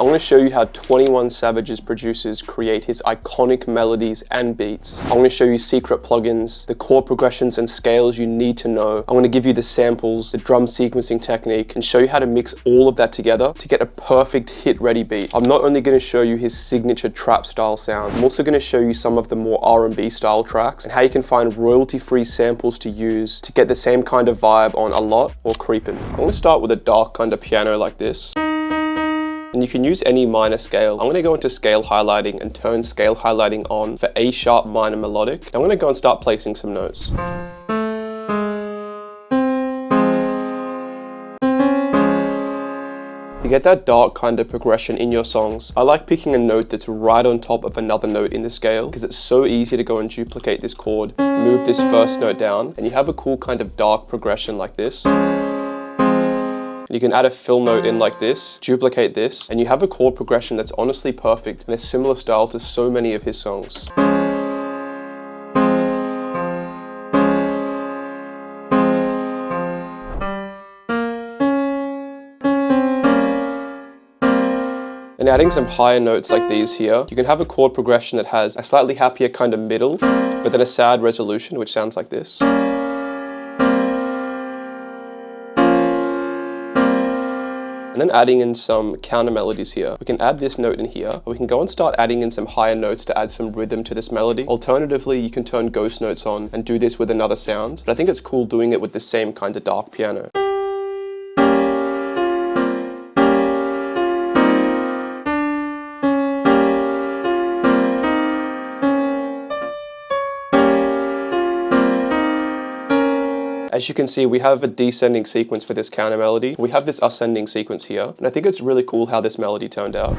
I want to show you how 21 Savage's producers create his iconic melodies and beats. I want to show you secret plugins, the chord progressions and scales you need to know. I want to give you the samples, the drum sequencing technique, and show you how to mix all of that together to get a perfect hit-ready beat. I'm not only going to show you his signature trap style sound, I'm also going to show you some of the more R&B style tracks and how you can find royalty-free samples to use to get the same kind of vibe on A Lot or Creepin'. I'm going to start with a dark kind of piano like this. And you can use any minor scale. I'm going to go into scale highlighting and turn scale highlighting on for A sharp minor melodic. I'm going to go and start placing some notes. To get that dark kind of progression in your songs, I like picking a note that's right on top of another note in the scale because it's so easy to go and duplicate this chord, move this first note down, and you have a cool kind of dark progression like this. You can add a fill note in like this, duplicate this, and you have a chord progression that's honestly perfect and a similar style to so many of his songs. And adding some higher notes like these here, you can have a chord progression that has a slightly happier kind of middle, but then a sad resolution, which sounds like this. And then adding in some counter melodies here. We can add this note in here, or we can go and start adding in some higher notes to add some rhythm to this melody. Alternatively, you can turn ghost notes on and do this with another sound, but I think it's cool doing it with the same kind of dark piano. As you can see, we have a descending sequence for this counter melody. We have this ascending sequence here, and I think it's really cool how this melody turned out.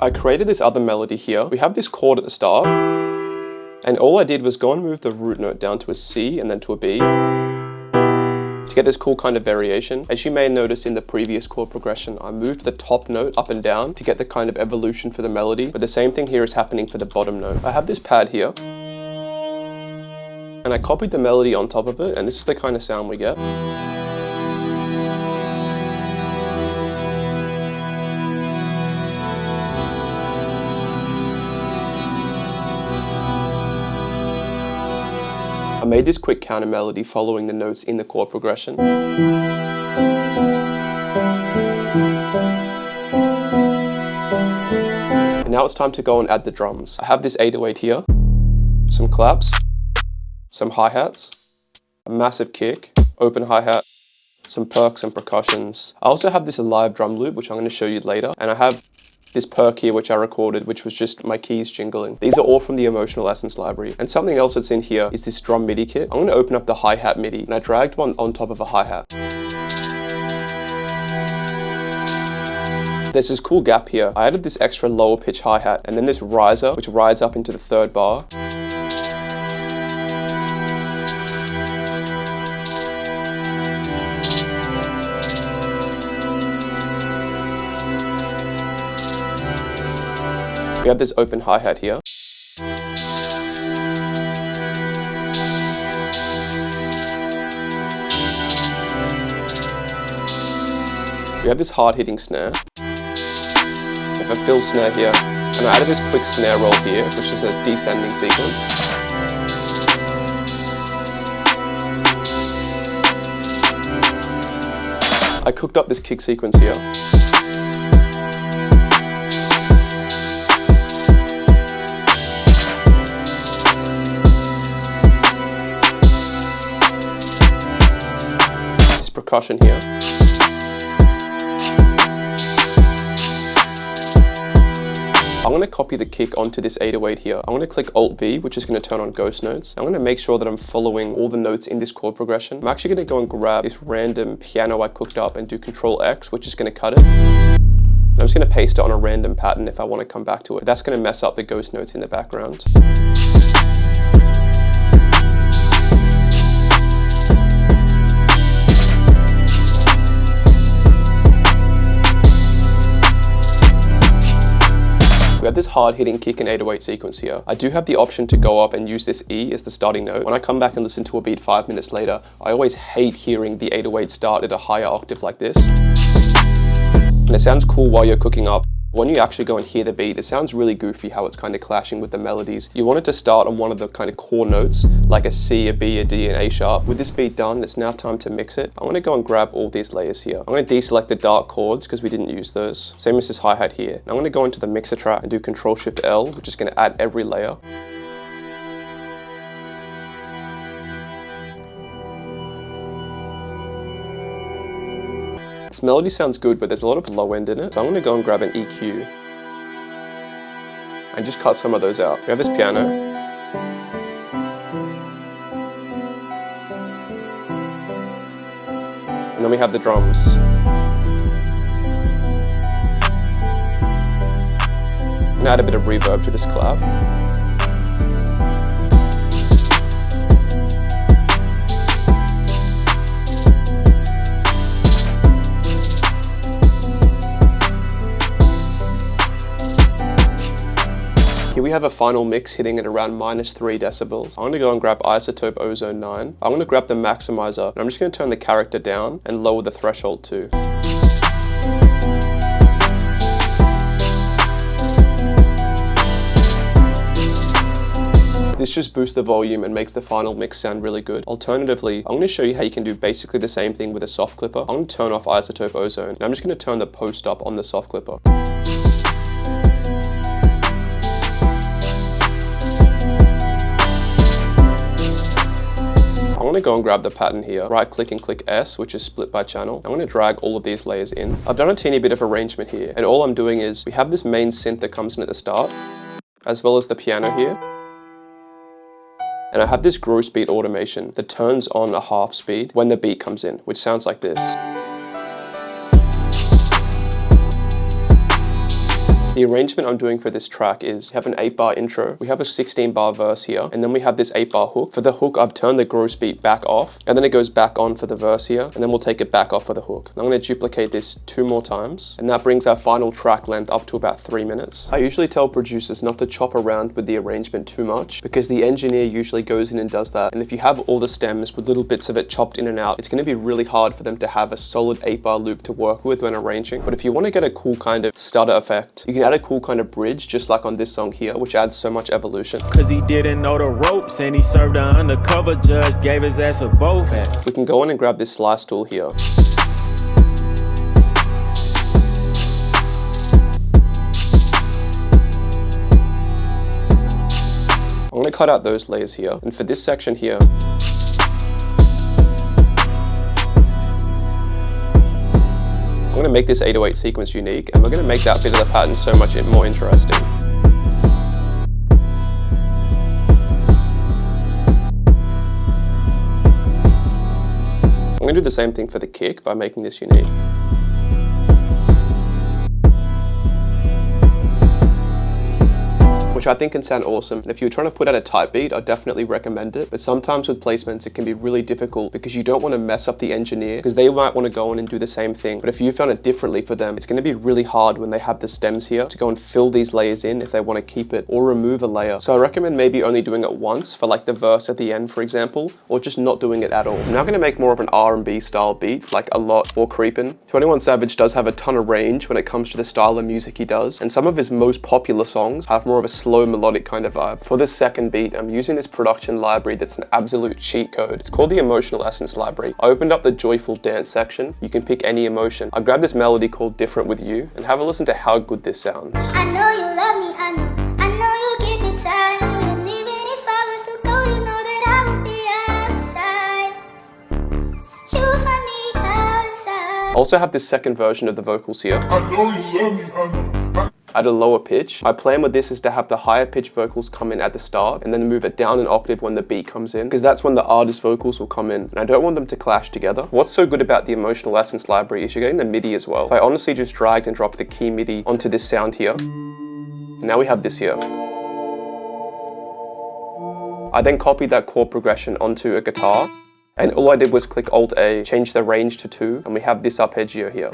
I created this other melody here. We have this chord at the start, and all I did was go and move the root note down to a C and then to a B to get this cool kind of variation. As you may notice in the previous chord progression, I moved the top note up and down to get the kind of evolution for the melody, but the same thing here is happening for the bottom note. I have this pad here, and I copied the melody on top of it, and this is the kind of sound we get. I made this quick counter melody following the notes in the chord progression. And now it's time to go and add the drums. I have this 808 here, some claps, some hi-hats, a massive kick, open hi-hat, some perks and percussions. I also have this live drum loop, which I'm going to show you later, and I have this perk here which I recorded, which was just my keys jingling. These are all from the Emotional Essence library. And something else that's in here is this drum MIDI kit. I'm going to open up the hi-hat MIDI, and I dragged one on top of a hi-hat. There's this cool gap here. I added this extra lower pitch hi-hat, and then this riser which rides up into the third bar. We have this open hi-hat here. We have this hard-hitting snare. We have a fill snare here. And I added this quick snare roll here, which is a descending sequence. I cooked up this kick sequence here. Percussion here. I'm going to copy the kick onto this 808 here. I'm going to click Alt-V, which is going to turn on ghost notes. I'm going to make sure that I'm following all the notes in this chord progression. I'm actually going to go and grab this random piano I cooked up and do Control-X, which is going to cut it. I'm just going to paste it on a random pattern if I want to come back to it. That's going to mess up the ghost notes in the background. this hard-hitting kick and 808 sequence here. I do have the option to go up and use this E as the starting note. When I come back and listen to a beat 5 minutes later, I always hate hearing the 808 start at a higher octave like this. And it sounds cool while you're cooking up. When you actually go and hear the beat, it sounds really goofy how it's kind of clashing with the melodies. You want it to start on one of the kind of core notes, like a C, a B, a D, and A sharp. With this beat done, it's now time to mix it. I'm gonna go and grab all these layers here. I'm gonna deselect the dark chords because we didn't use those. Same as this hi-hat here. Now I'm gonna go into the mixer track and do Control-Shift-L, which is gonna add every layer. This melody sounds good, but there's a lot of low end in it. So I'm gonna go and grab an EQ and just cut some of those out. We have this piano. And then we have the drums. I'm gonna add a bit of reverb to this clap. Here we have a final mix hitting at around -3 decibels. I'm gonna go and grab iZotope Ozone 9. I'm gonna grab the maximizer, and I'm just gonna turn the character down and lower the threshold too. This just boosts the volume and makes the final mix sound really good. Alternatively, I'm going to show you how you can do basically the same thing with a soft clipper. I'm going to turn off iZotope Ozone, and I'm just going to turn the post up on the soft clipper. I'm going to go and grab the pattern here, right click and click S, which is split by channel. I'm going to drag all of these layers in. I've done a teeny bit of arrangement here, and all I'm doing is we have this main synth that comes in at the start, as well as the piano here. And I have this gross beat automation that turns on a half speed when the beat comes in, which sounds like this. The arrangement I'm doing for this track is we have an 8-bar intro, we have a 16-bar verse here, and then we have this 8-bar hook. For the hook, I've turned the gross beat back off, and then it goes back on for the verse here, and then we'll take it back off for the hook. I'm going to duplicate this 2 more times, and that brings our final track length up to about 3 minutes. I usually tell producers not to chop around with the arrangement too much, because the engineer usually goes in and does that, and if you have all the stems with little bits of it chopped in and out, it's going to be really hard for them to have a solid 8-bar loop to work with when arranging. But if you want to get a cool kind of stutter effect, you can add a cool kind of bridge, just like on this song here, which adds so much evolution. Cause he didn't know the ropes and he served an undercover judge, gave his ass a both. We can go in and grab this slice tool here. I'm going to cut out those layers here, and for this section here, I'm going to make this 808 sequence unique, and we're going to make that bit of the pattern so much more interesting. I'm going to do the same thing for the kick by making this unique. Which I think can sound awesome. And if you're trying to put out a tight beat, I definitely recommend it. But sometimes with placements, it can be really difficult because you don't want to mess up the engineer, because they might want to go in and do the same thing. But if you found it differently for them, it's going to be really hard when they have the stems here to go and fill these layers in if they want to keep it or remove a layer. So I recommend maybe only doing it once for like the verse at the end, for example, or just not doing it at all. I'm now going to make more of an R&B style beat, like A Lot or Creepin'. 21 Savage does have a ton of range when it comes to the style of music he does, and some of his most popular songs have more of a slow melodic kind of vibe. For this second beat, I'm using this production library that's an absolute cheat code. It's called the Emotional Essence Library. I opened up the Joyful Dance section. You can pick any emotion. I grabbed this melody called Different With You, and have a listen to how good this sounds. I know you love me, I know you keep me tight, and even if I was to go, you know that I would be outside. You'll find me outside. I also have this second version of the vocals here. I know you love me, I know. At a lower pitch. My plan with this is to have the higher pitch vocals come in at the start and then move it down an octave when the beat comes in, because that's when the artist vocals will come in, and I don't want them to clash together. What's so good about the Emotional Essence Library is you're getting the MIDI as well. So I honestly just dragged and dropped the key MIDI onto this sound here. And now we have this here. I then copied that chord progression onto a guitar, and all I did was click Alt A, change the range to 2, and we have this arpeggio here.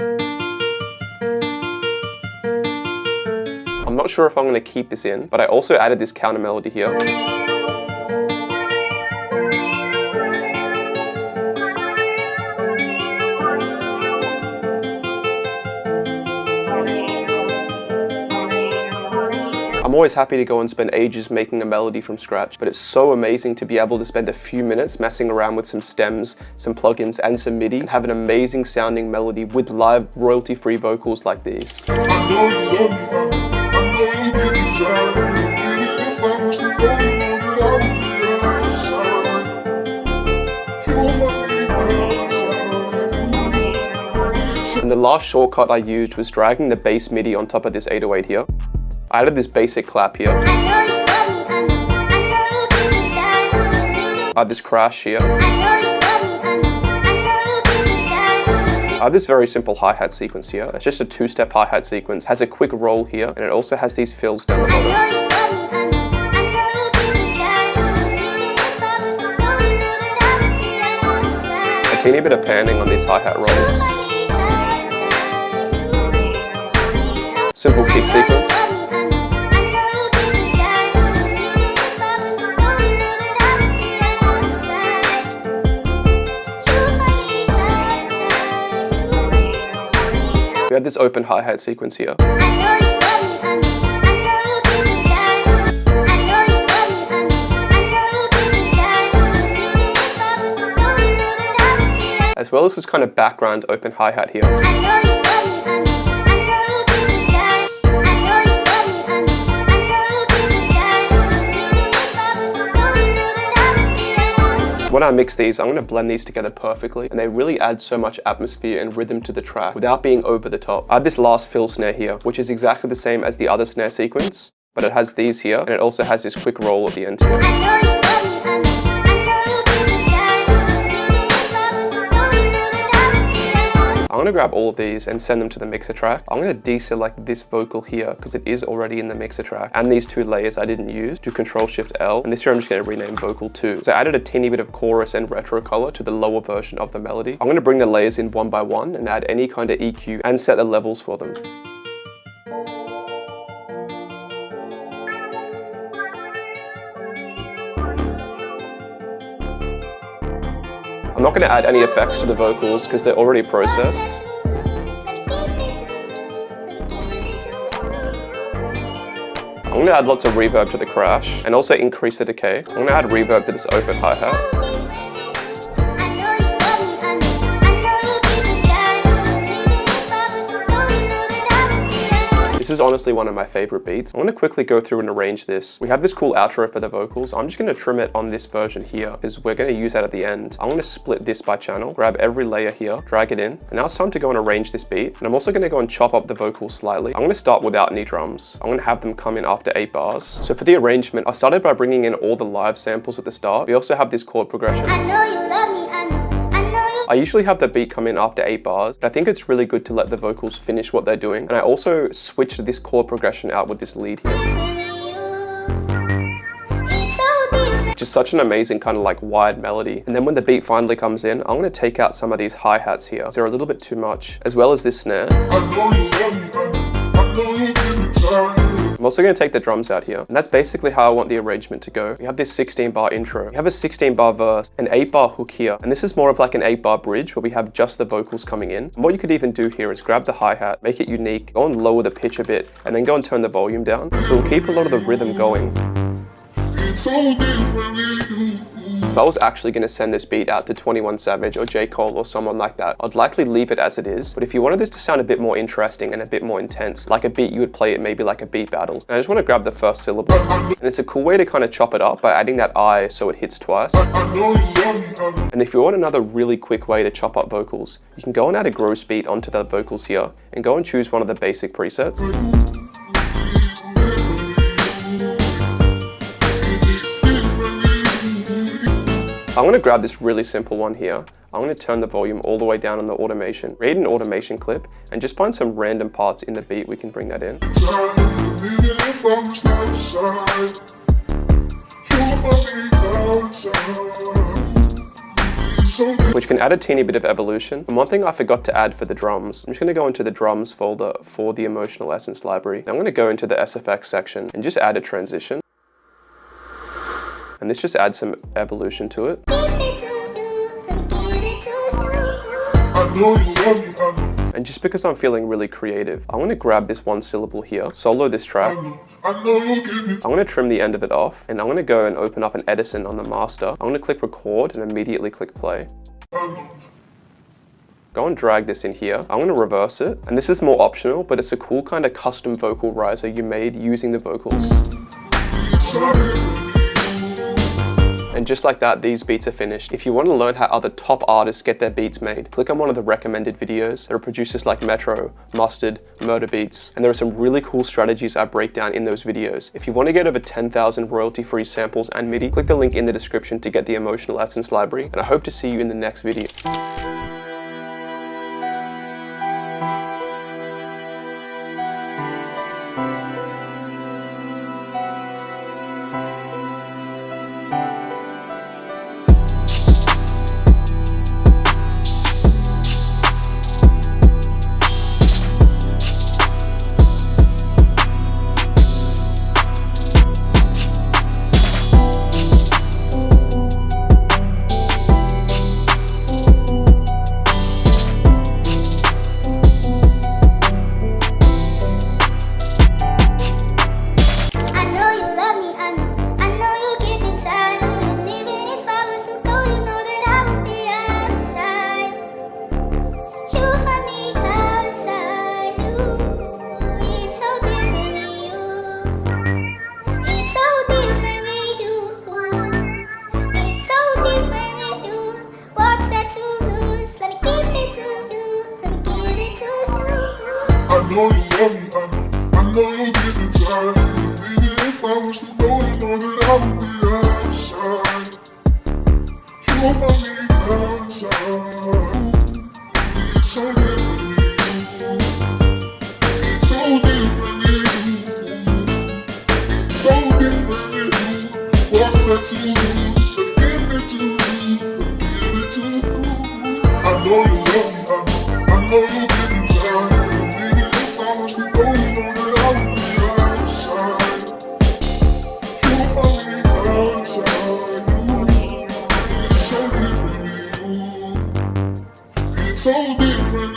I'm not sure if I'm going to keep this in, but I also added this counter melody here. I'm always happy to go and spend ages making a melody from scratch, but it's so amazing to be able to spend a few minutes messing around with some stems, some plugins, and some MIDI, and have an amazing sounding melody with live royalty-free vocals like these. I know you love me, I know you get me tired. Even if I was to go, you know that I would be outside. You won't find me outside. And the last shortcut I used was dragging the bass MIDI on top of this 808 here. I added this basic clap here. I know you love me, I know you give me time. I have this crash here. I know you love me, I know you give me time. I have this very simple hi-hat sequence here. It's just a 2-step hi-hat sequence. It has a quick roll here, and it also has these fills down the I know bottom. you love me, I know you give me time. Even if I was to go, you know that I would be outside. A teeny bit of panning on these hi-hat rolls. Simple kick sequence. We have this open hi-hat sequence here. As well as this kind of background open hi-hat here. When I mix these, I'm going to blend these together perfectly, and they really add so much atmosphere and rhythm to the track without being over the top. I have this last fill snare here, which is exactly the same as the other snare sequence, but it has these here, and it also has this quick roll at the end here. I'm going to grab all of these and send them to the mixer track. I'm going to deselect this vocal here because it is already in the mixer track, and these 2 layers I didn't use. Do Control-Shift-L, and this here I'm just going to rename vocal 2. So I added a teeny bit of chorus and retro color to the lower version of the melody. I'm going to bring the layers in one by one and add any kind of EQ and set the levels for them. I'm not going to add any effects to the vocals because they're already processed. I'm going to add lots of reverb to the crash and also increase the decay. I'm going to add reverb to this open hi-hat. This is honestly one of my favorite beats. I'm going to quickly go through and arrange this. We have this cool outro for the vocals. I'm just going to trim it on this version here because we're going to use that at the end. I'm going to split this by channel, grab every layer here, drag it in, and now it's time to go and arrange this beat. And I'm also going to go and chop up the vocals slightly. I'm going to start without any drums. I'm going to have them come in after 8 bars. So for the arrangement, I started by bringing in all the live samples at the start. We also have this chord progression. I know you love me, I know you. I usually have the beat come in after 8 bars, but I think it's really good to let the vocals finish what they're doing. And I also switched this chord progression out with this lead here. Just such an amazing kind of like wide melody. And then when the beat finally comes in, I'm going to take out some of these hi-hats here. They're a little bit too much, as well as this snare. I'm also going to take the drums out here. And that's basically how I want the arrangement to go. We have this 16-bar intro. We have a 16-bar verse, an 8-bar hook here. And this is more of like an 8-bar bridge where we have just the vocals coming in. And what you could even do here is grab the hi-hat, make it unique, go and lower the pitch a bit, and then go and turn the volume down. So we'll keep a lot of the rhythm going. If I was actually going to send this beat out to 21 Savage or J. Cole or someone like that, I'd likely leave it as it is. But if you wanted this to sound a bit more interesting and a bit more intense, like a beat you would play it maybe like a beat battle. And I just want to grab the first syllable. And it's a cool way to kind of chop it up by adding that I so it hits twice. And if you want another really quick way to chop up vocals, you can go and add a gross beat onto the vocals here and go and choose one of the basic presets. I'm going to grab this really simple one here. I'm going to turn the volume all the way down on the automation, create an automation clip, and just find some random parts in the beat we can bring that in. which can add a teeny bit of evolution. And one thing I forgot to add for the drums, I'm just going to go into the drums folder for the Emotional Essence library. I'm going to go into the SFX section and just add a transition. And this just adds some evolution to it. Give it to you, let me give it to you. I know you love me, I know. And just because I'm feeling really creative, I'm going to grab this one syllable here, solo this track. I know you give me I'm going to trim the end of it off, and I'm going to go and open up an Edison on the master. I'm going to click record and immediately click play. Go and drag this in here. I'm going to reverse it, and this is more optional, but it's a cool kind of custom vocal riser you made using the vocals. And just like that, these beats are finished. If you want to learn how other top artists get their beats made, click on one of the recommended videos. There are producers like Metro, Mustard, Murder Beats, and there are some really cool strategies I break down in those videos. If you want to get over 10,000 royalty-free samples and MIDI, click the link in the description to get the Emotional Essence library, and I hope to see you in the next video. I know you love me, I know you give me time. Maybe if I was to go, you know that I would be outside. You won't find me outside. It's so different. It's so different. It's so different. Walk back to you, give it to you, give it to you. I know you love me, I know you give me time. So different,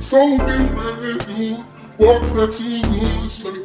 so different. Walk that too loose.